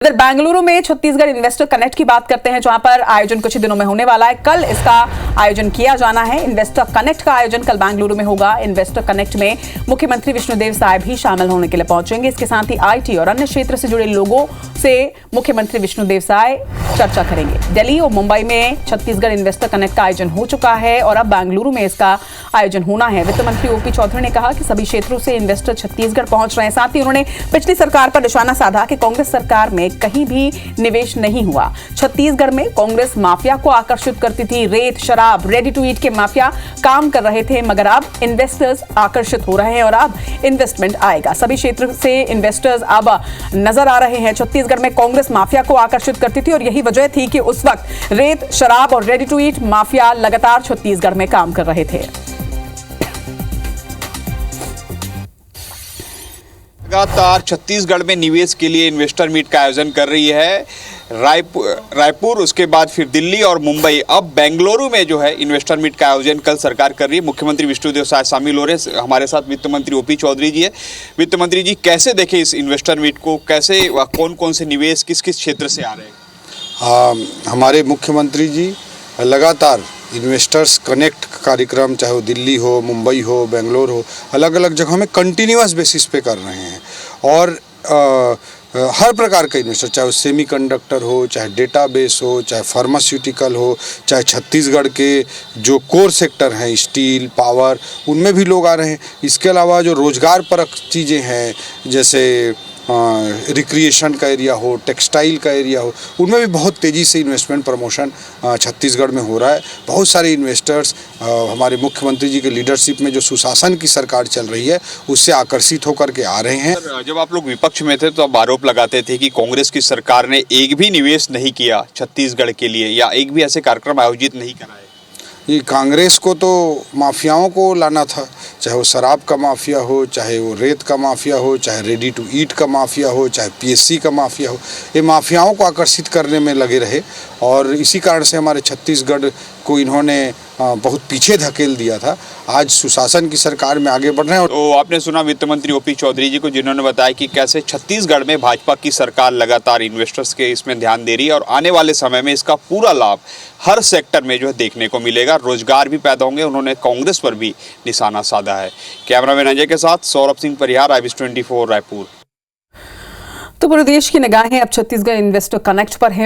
इधर बेंगलुरु में Chhattisgarh investor connect की बात करते हैं, जहां पर आयोजन कुछ ही दिनों में होने वाला है। कल इसका आयोजन किया जाना है। इन्वेस्टर कनेक्ट का आयोजन कल बेंगलुरु में होगा। इन्वेस्टर कनेक्ट में मुख्यमंत्री विष्णुदेव साय भी शामिल होने के लिए पहुंचेंगे। इसके साथ ही आईटी और अन्य क्षेत्र से जुड़े लोगों से मुख्यमंत्री विष्णुदेव साय चर्चा करेंगे। दिल्ली और मुंबई में छत्तीसगढ़ इन्वेस्टर कनेक्ट का आयोजन हो चुका है और अब बेंगलुरु में इसका आयोजन होना है। वित्त मंत्री ओपी चौधरी ने कहा कि सभी क्षेत्रों से इन्वेस्टर छत्तीसगढ़ पहुंच रहे हैं। साथ ही उन्होंने पिछली सरकार पर निशाना साधा कि कांग्रेस सरकार में कहीं भी निवेश नहीं हुआ। छत्तीसगढ़ में कांग्रेस माफिया को आकर्षित करती थी। रेत, शराब, रेडी टू ईट के माफिया काम कर रहे थे, मगर अब इन्वेस्टर्स आकर्षित हो रहे हैं और अब इन्वेस्टमेंट आएगा। सभी क्षेत्र से इन्वेस्टर्स अब नजर आ रहे हैं। छत्तीसगढ़ में कांग्रेस माफिया को आकर्षित करती थी और यही वजह थी कि उस वक्त रेत, शराब और रेडी टू ईट माफिया लगातार छत्तीसगढ़ में काम कर रहे थे। लगातार छत्तीसगढ़ में निवेश के लिए इन्वेस्टर मीट का आयोजन कर रही है रायपुर, उसके बाद फिर दिल्ली और मुंबई। अब बेंगलुरु में जो है इन्वेस्टर मीट का आयोजन कल सरकार कर रही है। मुख्यमंत्री विष्णुदेव साय शामिल हो रहे हैं। हमारे साथ वित्त मंत्री ओपी चौधरी जी है। वित्त मंत्री जी, कैसे देखें इस इन्वेस्टर मीट को? कैसे, कौन कौन से निवेश किस किस क्षेत्र से आ रहे हैं? हमारे मुख्यमंत्री जी लगातार इन्वेस्टर्स कनेक्ट कार्यक्रम, चाहे वो दिल्ली हो, मुंबई हो, बेंगलोर हो, अलग अलग जगहों में कंटिन्यूअस बेसिस पे कर रहे हैं। और हर प्रकार का इन्वेस्टर, चाहे वो सेमीकंडक्टर हो, चाहे डेटाबेस हो, चाहे फार्मास्यूटिकल हो, चाहे छत्तीसगढ़ के जो कोर सेक्टर हैं, स्टील, पावर, उनमें भी लोग आ रहे हैं। इसके अलावा जो रोजगार परक चीज़ें हैं, जैसे रिक्रिएशन का एरिया हो, टेक्सटाइल का एरिया हो, उनमें भी बहुत तेज़ी से इन्वेस्टमेंट प्रमोशन छत्तीसगढ़ में हो रहा है। बहुत सारे इन्वेस्टर्स हमारे मुख्यमंत्री जी के लीडरशिप में जो सुशासन की सरकार चल रही है, उससे आकर्षित होकर के आ रहे हैं। जब आप लोग विपक्ष में थे तो आप आरोप लगाते थे कि कांग्रेस की सरकार ने एक भी निवेश नहीं किया छत्तीसगढ़ के लिए, या एक भी ऐसे कार्यक्रम आयोजित नहीं कराए। ये कांग्रेस को तो माफियाओं को लाना था, चाहे वो शराब का माफिया हो, चाहे वो रेत का माफिया हो, चाहे रेडी टू ईट का माफिया हो, चाहे पीएससी का माफिया हो। ये माफियाओं को आकर्षित करने में लगे रहे और इसी कारण से हमारे छत्तीसगढ़ को इन्होंने बहुत पीछे धकेल दिया था। आज सुशासन की सरकार में आगे बढ़ रहे हैं। तो आपने सुना वित्त मंत्री ओपी चौधरी जी को, जिन्होंने बताया कि कैसे छत्तीसगढ़ में भाजपा की सरकार लगातार इन्वेस्टर्स के इसमें ध्यान दे रही है और आने वाले समय में इसका पूरा लाभ हर सेक्टर में जो है देखने को मिलेगा। रोजगार भी पैदा होंगे। उन्होंने कांग्रेस पर भी निशाना साधा है। कैमरामैन अजय के साथ सौरभ सिंह परिहार, IBS 24 रायपुर। तो पूरे देश की निगाहें अब छत्तीसगढ़ इन्वेस्टर कनेक्ट पर हैं।